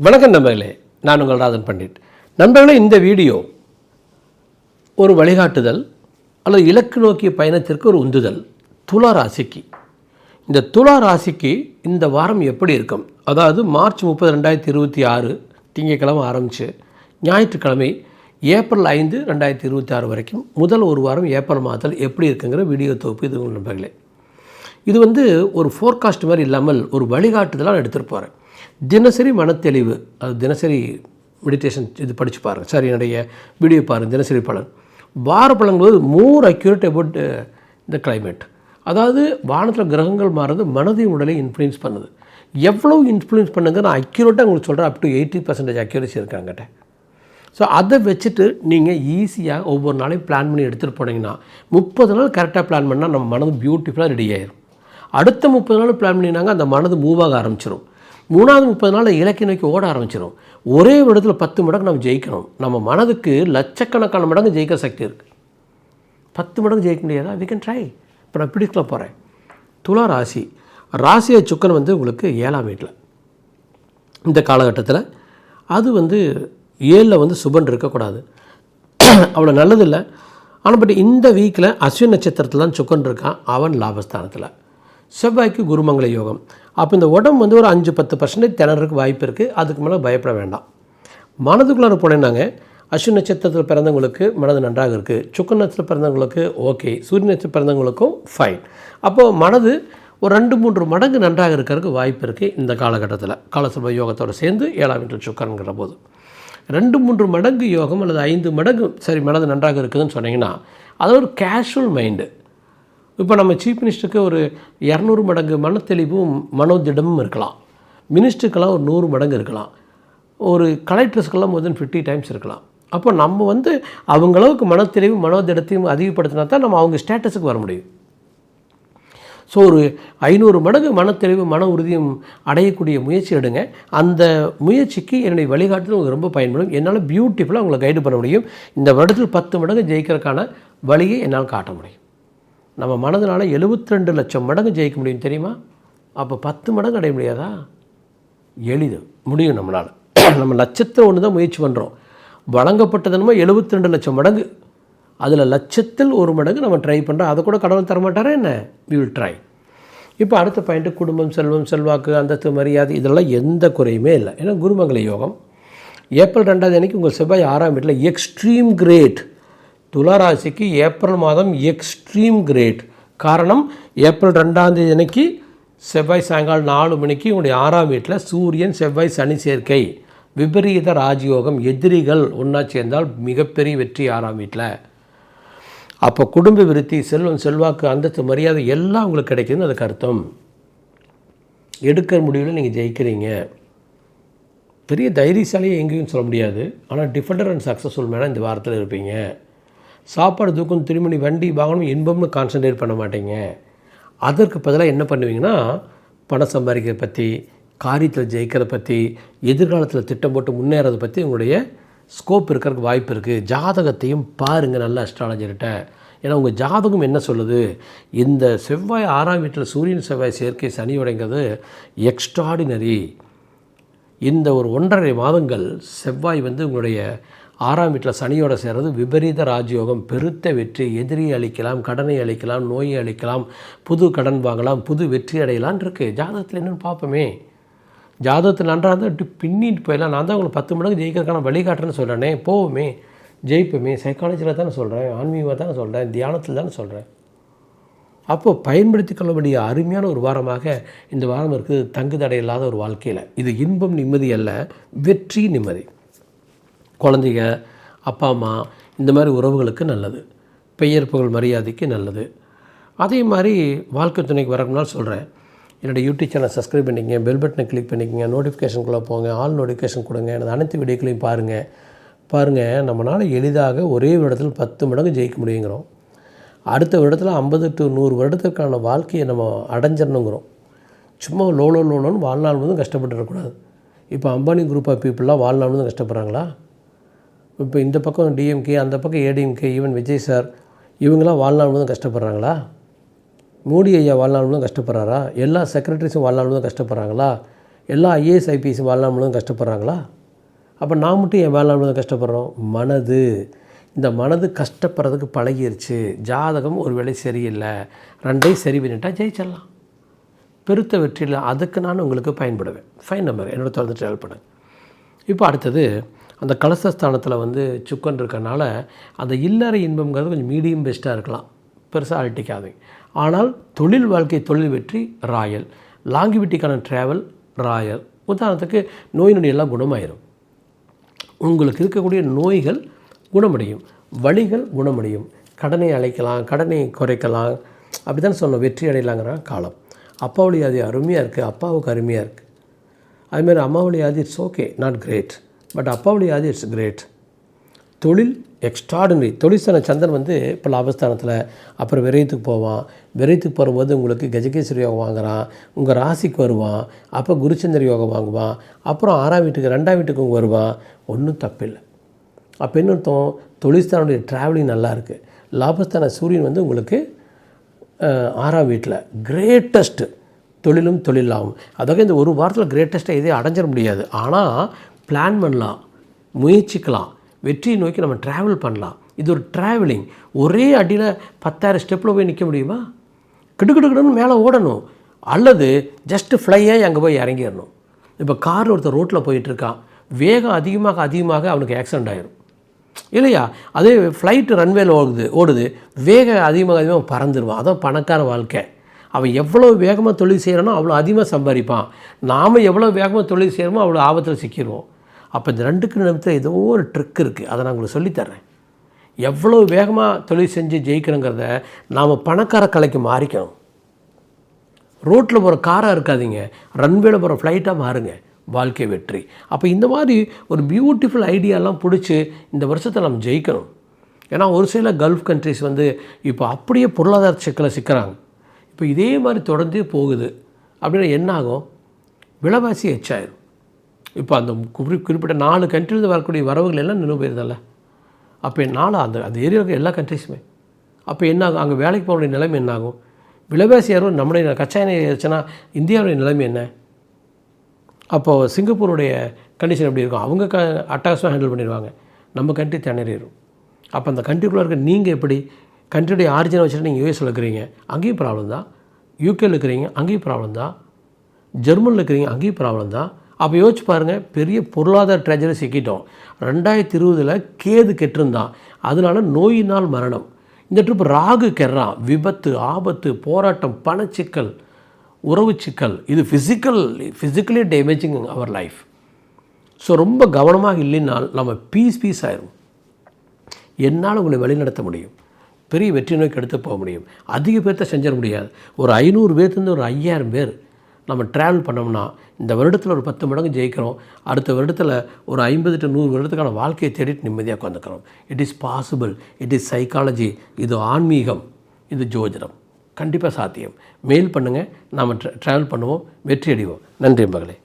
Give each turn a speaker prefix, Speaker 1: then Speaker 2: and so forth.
Speaker 1: வணக்கம் நண்பர்களே, நான் உங்கள் ராதன் பண்டிட். நண்பர்களே, இந்த வீடியோ ஒரு வழிகாட்டுதல் அல்லது இலக்கு நோக்கிய பயணத்திற்கு ஒரு உந்துதல். துலா ராசிக்கு, இந்த துலா ராசிக்கு இந்த வாரம் எப்படி இருக்கும்? அதாவது மார்ச் 30, 2026 திங்கட்கிழமை ஆரம்பித்து ஞாயிற்றுக்கிழமை ஏப்ரல் 5, 2026 வரைக்கும் முதல் ஒரு வாரம் ஏப்ரல் மாதத்தில் எப்படி இருக்குங்கிற வீடியோ தொகுப்பு இது உங்கள் நண்பர்களே. இது ஒரு ஃபோர்காஸ்ட் மாதிரி இல்லாமல் ஒரு வழிகாட்டுதலாக எடுத்துகிட்டு போகிறேன். தினசரி மனத்தெளிவு, அது தினசரி மெடிடேஷன் இது படித்து பாருங்கள். சார், என்னுடைய வீடியோ பாருங்கள், தினசரி பலன். வார பலன்கள் மோர் அக்யூரேட் அபவுட் இந்த கிளைமேட். அதாவது வானத்தில் கிரகங்கள் மாறுறது மனதையும் உடலையும் இன்ஃப்ளூயன்ஸ் பண்ணுது. எவ்வளோ இன்ஃப்ளூயன்ஸ் பண்ணுங்க நான் அக்யூரேட்டாக உங்களுக்கு சொல்கிறேன். அப் டு 80% அக்யூரேசி இருக்காங்கிட்ட. ஸோ அதை வச்சுட்டு நீங்கள் ஈஸியாக ஒவ்வொரு நாளையும் பிளான் பண்ணி எடுத்துகிட்டு போனீங்கன்னா 30 நாள் கரெக்டாக பிளான் பண்ணால் நம்ம மனது பியூட்டிஃபுல்லாக ரெடி ஆயிடும். அடுத்த 30 நாள் பிளான் பண்ணினாங்க அந்த மனது மூவாக ஆரம்பிச்சிடும். 3வது 30 நாளில் இலக்கை நோக்கி ஓட ஆரம்பிச்சிடும். ஒரே இடத்துல 10 மடங்கு நம்ம ஜெயிக்கணும். நம்ம மனதுக்கு லட்சக்கணக்கான மடங்கு ஜெயிக்கிற சக்தி இருக்குது. 10 மடங்கு ஜெயிக்க முடியாதா? We can try. இப்போ நான் பிடிக்கல போகிறேன். துலா ராசி, ராசியை சுக்கன் உங்களுக்கு 7ஆம் வீட்டில். இந்த காலகட்டத்தில் அது 7ல் சுபன் இருக்கக்கூடாது, அவ்வளோ நல்லதில்லை. ஆனால் பட் இந்த வீக்கில் அஸ்வின் நட்சத்திரத்தில் தான் சுக்கன் இருக்கான். அவன் லாபஸ்தானத்தில். செவ்வாய்க்கு குருமங்கள யோகம். அப்போ இந்த உடம்பு ஒரு 5-10% திணறதுக்கு வாய்ப்பு இருக்குது. அதுக்கு மேலே பயப்பட வேண்டாம். மனதுக்குள்ளார போனேன்னாங்க, அஸ்வின் நட்சத்திரத்தில் பிறந்தவங்களுக்கு மனது நன்றாக இருக்குது. சுக்கர நட்சத்திரத்தில் பிறந்தவங்களுக்கு ஓகே, சூரிய நட்சத்திரம் பிறந்தவங்களுக்கும் ஃபைன். அப்போது மனது ஒரு 2-3 மடங்கு நன்றாக இருக்கிறதுக்கு வாய்ப்பு இருக்குது இந்த காலகட்டத்தில். காலசர்ப யோகத்தோடு சேர்ந்து 7ஆம் வீட்டில் சுக்கரங்கிற போது 2-3 மடங்கு யோகம் அல்லது 5 மடங்கு சரி மனது நன்றாக இருக்குதுன்னு சொன்னீங்கன்னா அது ஒரு கேஷுவல் மைண்டு. இப்போ நம்ம சீஃப் மினிஸ்டருக்கு ஒரு 200 மடங்கு மனத்தெளிவும் மனோதிடமும் இருக்கலாம். மினிஸ்டருக்கெல்லாம் ஒரு 100 மடங்கு இருக்கலாம். ஒரு கலெக்டர்ஸ்க்கெல்லாம் more than 50 டைம்ஸ் இருக்கலாம். அப்போ நம்ம அவங்களவுக்கு மனத்தெளிவு மனோதிடத்தையும் அதிகப்படுத்தினா தான் நம்ம அவங்க ஸ்டேட்டஸுக்கு வர முடியும். ஸோ ஒரு 500 மடங்கு மனத்தெளிவு மன உறுதியும் அடையக்கூடிய முயற்சி எடுங்க. அந்த முயற்சிக்கு என்னுடைய வழிகாட்டுதல் உங்களுக்கு ரொம்ப பயன்படும். என்னால் பியூட்டிஃபுல்லாக உங்களை கைடு பண்ண முடியும். இந்த வருடத்தில் 10 மடங்கு ஜெயிக்கிறதுக்கான வழியை என்னால் காட்ட முடியும். நம்ம மனதினால் 72 லட்சம் மடங்கு ஜெயிக்க முடியும் தெரியுமா? அப்போ 10 மடங்கு அடைய முடியாதா? எளிது முடியும் நம்மளால். நம்ம லட்சத்தில் ஒன்று தான் முயற்சி பண்ணுறோம். வழங்கப்பட்டதுனமோ 72 லட்சம் மடங்கு. அதில் லட்சத்தில் 1 மடங்கு நம்ம ட்ரை பண்ணுறோம். அதை கூட கடவுள் தரமாட்டாரா என்ன? We will try. இப்போ அடுத்த பாயிண்ட்டு குடும்பம், செல்வம், செல்வாக்கு, அந்தஸ்து, மரியாதை இதெல்லாம் எந்த குறையுமே இல்லை. ஏன்னா குருமங்கள யோகம். ஏப்ரல் 2ஆம் தேதி உங்கள் செவ்வாய் 6ஆம் வீட்டில் எக்ஸ்ட்ரீம் கிரேட். துலா ராசிக்கு ஏப்ரல் மாதம் எக்ஸ்ட்ரீம் கிரேட். காரணம், ஏப்ரல் 2ஆம் தேதி அன்னைக்கு செவ்வாய் சாயங்காலம் 4 மணிக்கு உங்களுடைய 6ஆம் வீட்டில் சூரியன் செவ்வாய் சனி சேர்க்கை, விபரீத ராஜயோகம். எதிரிகள் ஒன்றா சேர்ந்தால் மிகப்பெரிய வெற்றி 6ஆம் வீட்டில். அப்போ குடும்ப விருத்தி, செல்வம், செல்வாக்கு, அந்தஸ்து, மரியாதை எல்லாம் உங்களுக்கு கிடைக்குதுன்னு அதுக்கு அர்த்தம். எடுக்கிற முடிவில் நீங்கள் ஜெயிக்கிறீங்க. பெரிய தைரியசாலியை எங்கேயும் சொல்ல முடியாது. ஆனால் டிஃபெண்டர் அண்ட் சக்ஸஸ்ஃபுல் மேனாக இந்த வாரத்தில் இருப்பீங்க. சாப்பாடு, தூக்கம், திருமணி, வண்டி, வாகனம், இன்பம்னு கான்சன்ட்ரேட் பண்ண மாட்டீங்க. அதற்கு பதிலாக என்ன பண்ணுவீங்கன்னா, பணம் சம்பாதிக்கிறத பற்றி, காரியத்தில் ஜெயிக்கிறத பற்றி, எதிர்காலத்தில் திட்டம் போட்டு முன்னேறதை பற்றி உங்களுடைய ஸ்கோப் இருக்கிறதுக்கு வாய்ப்பு இருக்குது. ஜாதகத்தையும் பாருங்கள் நல்ல அஸ்ட்ராலஜர்கிட்ட. ஏன்னா உங்கள் ஜாதகம் என்ன சொல்லுது? இந்த செவ்வாய் 6ஆம் வீட்டில் சூரியன் செவ்வாய் சேர்க்கை சனியோடைங்கிறது எக்ஸ்ட்ராடினரி. இந்த ஒரு 1.5 மாதங்கள் செவ்வாய் உங்களுடைய 6ஆம் வீட்டில் சனியோட சேர்றது விபரீத ராஜயோகம். பெருத்த வெற்றி. எதிரியை அளிக்கலாம், கடனை அளிக்கலாம், நோயை அளிக்கலாம், புது கடன் வாங்கலாம், புது வெற்றி அடையலான் இருக்குது. ஜாதகத்தில் என்னென்னு பார்ப்போமே. ஜாதகத்தில் நன்றாக இருந்தால் இப்படி பின்னிட்டு போயிடலாம். நான் தான் உங்களுக்கு 10 மடங்கு ஜெயிக்கிறதுக்கான வழிகாட்டுறேன்னு சொல்கிறேனே. போவோமே, ஜெயிப்போமே. சைக்காலஜியில் தானே சொல்கிறேன், ஆன்மீகமாக தானே சொல்கிறேன், தியானத்தில் தானே சொல்கிறேன். அப்போது பயன்படுத்தி கொள்ள வேண்டிய அருமையான ஒரு வாரமாக இந்த வாரம் இருக்குது. தங்கு தடை இல்லாத ஒரு வாழ்க்கையில் இது இன்பம் நிம்மதி அல்ல, வெற்றி நிம்மதி. குழந்தைங்க, அப்பா அம்மா இந்த மாதிரி உறவுகளுக்கு நல்லது. பெயர் புகழ் மரியாதைக்கு நல்லது. அதே மாதிரி வாழ்க்கை துணைக்கு வரக்குனாலும் சொல்கிறேன், என்னோடய யூடியூப் சேனல் சப்ஸ்கிரைப் பண்ணிக்கங்க, பெல் பட்டனை கிளிக் பண்ணிக்கங்க, நோட்டிஃபிகேஷனுக்குள்ளே போங்க, ஆல் நோட்டிஃபிகேஷன் கொடுங்க. எனது அனைத்து வீடியோக்களையும் பாருங்கள். நம்மளால் எளிதாக ஒரே வருடத்தில் 10 மடங்கு ஜெயிக்க முடியுங்கிறோம். அடுத்த வருடத்தில் 50 to 100 வருடத்திற்கான வாழ்க்கையை நம்ம அடைஞ்சிடணுங்கிறோம். சும்மா லோலோன்னு வாழ்நாள் முழுவதும் கஷ்டப்பட்டுருக்கூடாது. இப்போ அம்பானி குரூப் ஆஃப் பீப்புளெலாம் வாழ்நாள் முழுவதும் கஷ்டப்படுறாங்களா? இப்போ இந்த பக்கம் டிஎம்கே, அந்த பக்கம் ஏடிஎம்கே, ஈவன் விஜய் சார் இவங்களாம் வாழ்நாள் முழுவதும் கஷ்டப்படுறாங்களா? மோடி ஐயா வாழ்நாள் முழுவதும் கஷ்டப்படுறாரா? எல்லா செக்ரட்டரிஸும் வாழ்நாள் முழுவதும் கஷ்டப்படுறாங்களா? எல்லா ஐஏஎஸ் ஐபிஎஸ் வாழ்நாள் முழுவதும் கஷ்டப்படுறாங்களா? அப்போ நான் மட்டும் என் வாழ்நாள் முழுவதும் கஷ்டப்படுறோம்? மனது, இந்த மனது கஷ்டப்படுறதுக்கு பழகிருச்சு. ஜாதகம் ஒரு வேளை சரியில்லை, ரெண்டையும் சரி பண்ணிட்டால் ஜெயிச்சிடலாம். பெருத்த வெற்றியில் அதுக்கு நான் உங்களுக்கு பயன்படுவேன். ஃபைன் நம்பர் என்னோட தொடர்ந்து ட்ராவல் பண்ணேன். இப்போ அடுத்தது அந்த கலசஸ்தானத்தில் வந்து சுக்கன் இருக்கனால அந்த இல்லற இன்பம்ங்கிறது கொஞ்சம் மீடியம் பெஸ்ட்டாக இருக்கலாம், பெருசாக அழட்டிக்காதீங்க. ஆனால் தொழில் வாழ்க்கை, தொழில் வெற்றி ராயல், லாங்கிவிட்டிக்கான ட்ராவல் ராயல். உதாரணத்துக்கு நோய் நொடி எல்லாம் குணமாயிரும். உங்களுக்கு இருக்கக்கூடிய நோய்கள் குணமடையும், வலிகள் குணமடையும், கடனை அழைக்கலாம், கடனை குறைக்கலாம். அப்படி தான் சொன்னோம், வெற்றி அடையலாங்கிற காலம். அப்பாவுடைய அது அருமையாக இருக்குது, அப்பாவுக்கு அருமையாக இருக்குது. அதுமாதிரி அம்மாவுடைய ஆதி it's okay, not great, but அப்பாவுடைய ஆதி இட்ஸ் கிரேட். தொழில் எக்ஸ்ட்ராடினரி. தொழிற்சான சந்திரன் வந்து இப்போ லாபஸ்தானத்தில், அப்புறம் விரயத்துக்கு போவான். விரயத்துக்கு போகும்போது உங்களுக்கு கஜகேஸ்வரி யோகம் வாங்குகிறான், உங்கள் ராசிக்கு வருவான். அப்போ குருச்சந்திர யோகம் வாங்குவான். அப்புறம் 6ஆம் வீட்டுக்கு 2ஆம் வீட்டுக்கு வருவான். ஒன்றும் தப்பில்லை. அப்போ என்ன அர்த்தம்? தொழிற்சானுடைய ட்ராவலிங் நல்லா இருக்குது. லாபஸ்தான சூரியன் வந்து உங்களுக்கு 6ஆம் வீட்டில் கிரேட்டஸ்ட்டு தொழிலும் தொழிலாகும். அதாவது இந்த ஒரு வாரத்தில் கிரேட்டஸ்ட்டாக எதையும் அடைஞ்சிட முடியாது. ஆனால் பிளான் பண்ணலாம், முயற்சிக்கலாம், வெற்றியை நோக்கி நம்ம ட்ராவல் பண்ணலாம். இது ஒரு ட்ராவலிங். ஒரே அடியில் 10,000 ஸ்டெப்பில் போய் நிற்க முடியுமா? கிடுக்கிடுக்கிடுன்னு மேலே ஓடணும், அல்லது ஜஸ்ட்டு ஃப்ளையாக அங்கே போய் இறங்கிடணும். இப்போ கார் ஒருத்தர் ரோட்டில் போயிட்டுருக்கான், வேகம் அதிகமாக அதிகமாக அவனுக்கு ஆக்சிடெண்ட் ஆகிடும் இல்லையா? அதே ஃப்ளைட்டு ரன்வேல ஓடுது, வேகம் அதிகமாக பறந்துடுவான். அதான் பணக்கார வாழ்க்கை. அவன் எவ்வளோ வேகமாக தொழில் செய்கிறானோ அவ்வளோ அதிகமாக சம்பாதிப்பான். நாம் எவ்வளோ வேகமாக தொழில் செய்கிறோமோ அவ்வளோ ஆபத்தில் சிக்கிடுவோம். அப்போ இந்த ரெண்டுக்கு நிமித்தம் ஏதோ ஒரு ட்ரிக் இருக்குது, அதை நான் உங்களுக்கு சொல்லித்தரேன். எவ்வளோ வேகமாக தொழில் செஞ்சு ஜெயிக்கிறோங்கிறத நாம் பணக்கார கலைக்கு மாறிக்கணும். ரோட்டில் போகிற காராக இருக்காதீங்க, ரன்வேல போகிற ஃப்ளைட்டாக மாறுங்க, வாழ்க்கை வெற்றி. அப்போ இந்த மாதிரி ஒரு பியூட்டிஃபுல் ஐடியாலாம் பிடிச்சி இந்த வருஷத்தை நம்ம ஜெயிக்கணும். ஏன்னா ஒரு சில கல்ஃப் கண்ட்ரிஸ் வந்து இப்போ அப்படியே பொருளாதார சிக்கலை சிக்கிறாங்க. இப்போ இதே மாதிரி தொடர்ந்து போகுது அப்படின்னா என்ன ஆகும்? விலைவாசி எச்சாயிரும். இப்போ அந்த குறிப்பிட்ட 4 கண்ட்ரிலேருந்து வரக்கூடிய வரவுகள் எல்லாம் நின்று போயிருந்தல்ல. அப்போ என்னால் அந்த ஏரியாவுக்கு எல்லா கண்ட்ரிஸுமே அப்போ என்ன ஆகும்? அங்கே வேலைக்கு போகக்கூடிய நிலைமை என்ன ஆகும்? விலைவாசி ஏறும். நம்முடைய கச்சா எண்ணெய் ஏறுச்சுன்னா இந்தியாவுடைய நிலைமை என்ன? அப்போது சிங்கப்பூருடைய கண்டிஷன் எப்படி இருக்கும்? அவங்க அட்டகாசமாக ஹேண்டில் பண்ணிடுவாங்க, நம்ம கண்ட்ரி திணறிடும். அப்போ அந்த கண்ட்ரிக்குள்ளே இருக்க நீங்கள் எப்படி கண்ட்ரியுடைய ஆரிஜினை வச்சுட்டு நீங்கள் யூஎஸில் இருக்கிறீங்க, அங்கேயும் ப்ராப்ளம் தான். யூகேயில் இருக்கிறீங்க, அங்கேயும் ப்ராப்ளம் தான். ஜெர்மனியில் இருக்கிறீங்க, அங்கேயும் ப்ராப்ளம் தான். அப்போ யோசிச்சு பாருங்கள், பெரிய பொருளாதார ட்ரெஜரி சிக்கிட்டோம். 2020 கேது கெட்டிருந்தான், அதனால நோயினால் மரணம். இந்த ட்ரிப் ராகு கெடுறான், விபத்து, ஆபத்து, போராட்டம், பணச்சிக்கல், உறவு சிக்கல். இது physically damaging our life. So ரொம்ப கவனமாக இல்லைனால் நம்ம பீஸ் ஆயிரும். என்னால் உங்களை வழிநடத்த முடியும், பெரிய வெற்றி நோக்கி எடுத்து போக முடியும். அதிக பேர்த்த செஞ்சிட முடியாது. ஒரு 500 பேர்த்துலேருந்து ஒரு 5000 பேர் நம்ம ட்ராவல் பண்ணோம்னா இந்த வருடத்தில் ஒரு 10 மடங்கு ஜெயிக்கிறோம். அடுத்த வருடத்தில் ஒரு 50 to 100 வருடத்துக்கான வாழ்க்கையை தேடிட்டு நிம்மதியாக உட்காந்துக்கிறோம். It is possible. It is psychology. இது ஆன்மீகம், இது ஜோதிடம். கண்டிப்பாக சாத்தியம். மெயில் பண்ணுங்கள், நாம் ட்ராவல் பண்ணுவோம், வெற்றி அடைவோம். நன்றி மகளே.